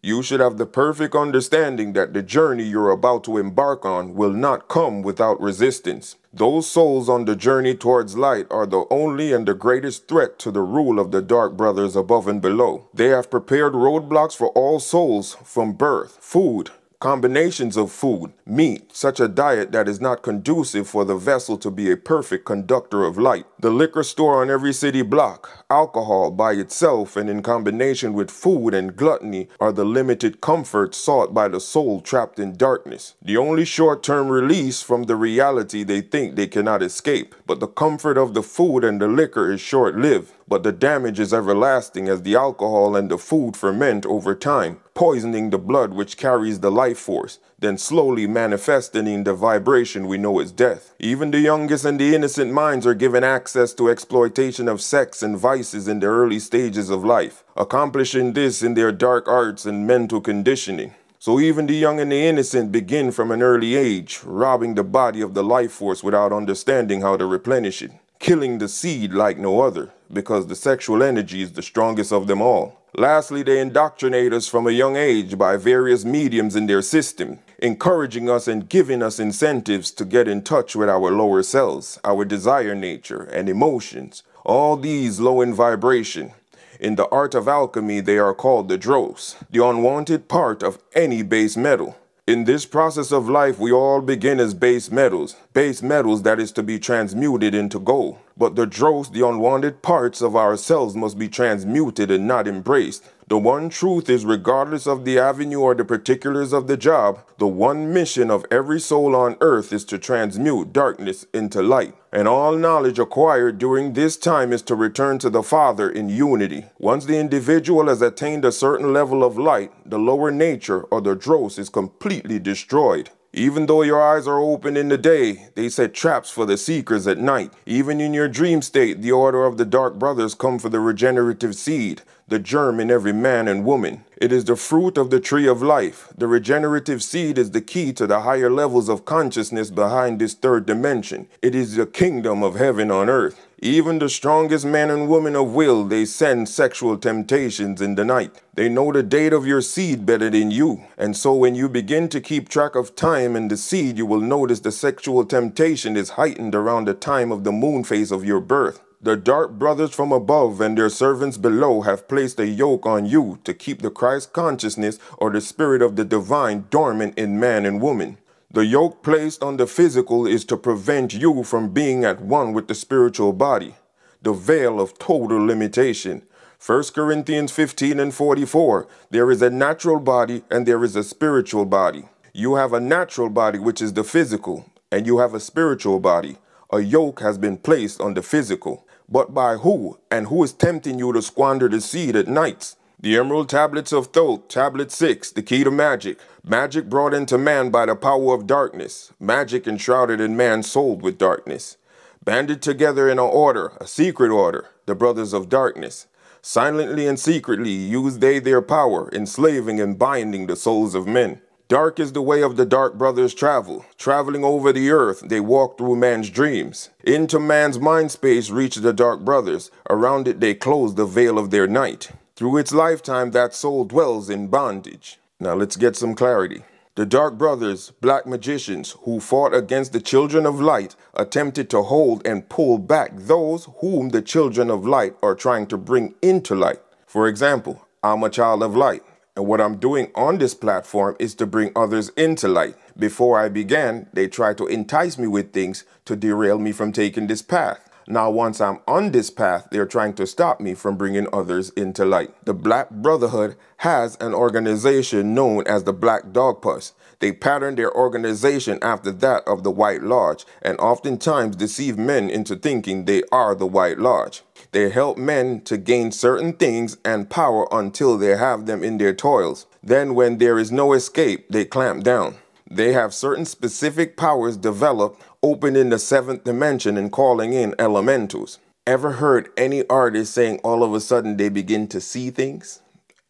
You should have the perfect understanding that the journey you're about to embark on will not come without resistance. Those souls on the journey towards light are the only and the greatest threat to the rule of the dark brothers above and below. They have prepared roadblocks for all souls from birth, food, combinations of food, meat, such a diet that is not conducive for the vessel to be a perfect conductor of light. The liquor store on every city block, alcohol by itself and in combination with food and gluttony are the limited comforts sought by the soul trapped in darkness. The only short-term release from the reality they think they cannot escape. But the comfort of the food and the liquor is short-lived. But the damage is everlasting as the alcohol and the food ferment over time, poisoning the blood which carries the life force, then slowly manifesting in the vibration we know as death. Even the youngest and the innocent minds are given access to exploitation of sex and vices in the early stages of life, accomplishing this in their dark arts and mental conditioning. So even the young and the innocent begin from an early age, robbing the body of the life force without understanding how to replenish it, killing the seed like no other, because the sexual energy is the strongest of them all. Lastly, they indoctrinate us from a young age by various mediums in their system, encouraging us and giving us incentives to get in touch with our lower selves, our desire nature, and emotions, all these low in vibration. In the art of alchemy, they are called the dross, the unwanted part of any base metal. In this process of life, we all begin as base metals that is to be transmuted into gold. But the dross, the unwanted parts of ourselves must be transmuted and not embraced. The one truth is, regardless of the avenue or the particulars of the job, the one mission of every soul on earth is to transmute darkness into light. And all knowledge acquired during this time is to return to the Father in unity. Once the individual has attained a certain level of light, the lower nature or the dross is completely destroyed. Even though your eyes are open in the day, they set traps for the seekers at night. Even in your dream state, the order of the dark brothers come for the regenerative seed, the germ in every man and woman. It is the fruit of the tree of life. The regenerative seed is the key to the higher levels of consciousness behind this third dimension. It is the kingdom of heaven on earth. Even the strongest man and woman of will, they send sexual temptations in the night. They know the date of your seed better than you. And so when you begin to keep track of time and the seed, you will notice the sexual temptation is heightened around the time of the moon phase of your birth. The dark brothers from above and their servants below have placed a yoke on you to keep the Christ consciousness or the spirit of the divine dormant in man and woman. The yoke placed on the physical is to prevent you from being at one with the spiritual body, the veil of total limitation. 1 Corinthians 15:44, there is a natural body and there is a spiritual body. You have a natural body, which is the physical, and you have a spiritual body. A yoke has been placed on the physical. But by who? And who is tempting you to squander the seed at nights? The Emerald Tablets of Thoth, Tablet 6, the key to magic. Magic brought into man by the power of darkness. Magic enshrouded in man's soul with darkness. Banded together in an order, a secret order, the brothers of darkness. Silently and secretly use they their power, enslaving and binding the souls of men. Dark is the way of the dark brothers travel. Traveling over the earth, they walk through man's dreams. Into man's mind space reach the dark brothers. Around it they close the veil of their night. Through its lifetime, that soul dwells in bondage. Now let's get some clarity. The dark brothers, black magicians, who fought against the children of light, attempted to hold and pull back those whom the children of light are trying to bring into light. For example, I'm a child of light. And what I'm doing on this platform is to bring others into light. Before I began, they tried to entice me with things to derail me from taking this path. Now, once I'm on this path, they're trying to stop me from bringing others into light. The Black Brotherhood has an organization known as the Black Dog Puss. They pattern their organization after that of the White Lodge and oftentimes deceive men into thinking they are the White Lodge. They help men to gain certain things and power until they have them in their toils. Then when there is no escape, they clamp down. They have certain specific powers developed, open in the 7th dimension and calling in elementals. Ever heard any artist saying all of a sudden they begin to see things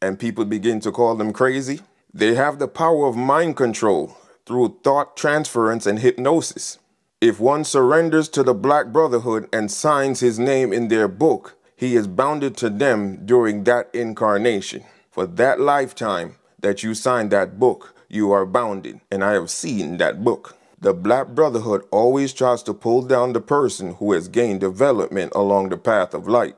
and people begin to call them crazy? They have the power of mind control through thought transference and hypnosis. If one surrenders to the Black Brotherhood and signs his name in their book, he is bounded to them during that incarnation. For that lifetime, that you sign that book, you are bounded, and I have seen that book. The Black Brotherhood always tries to pull down the person who has gained development along the path of light.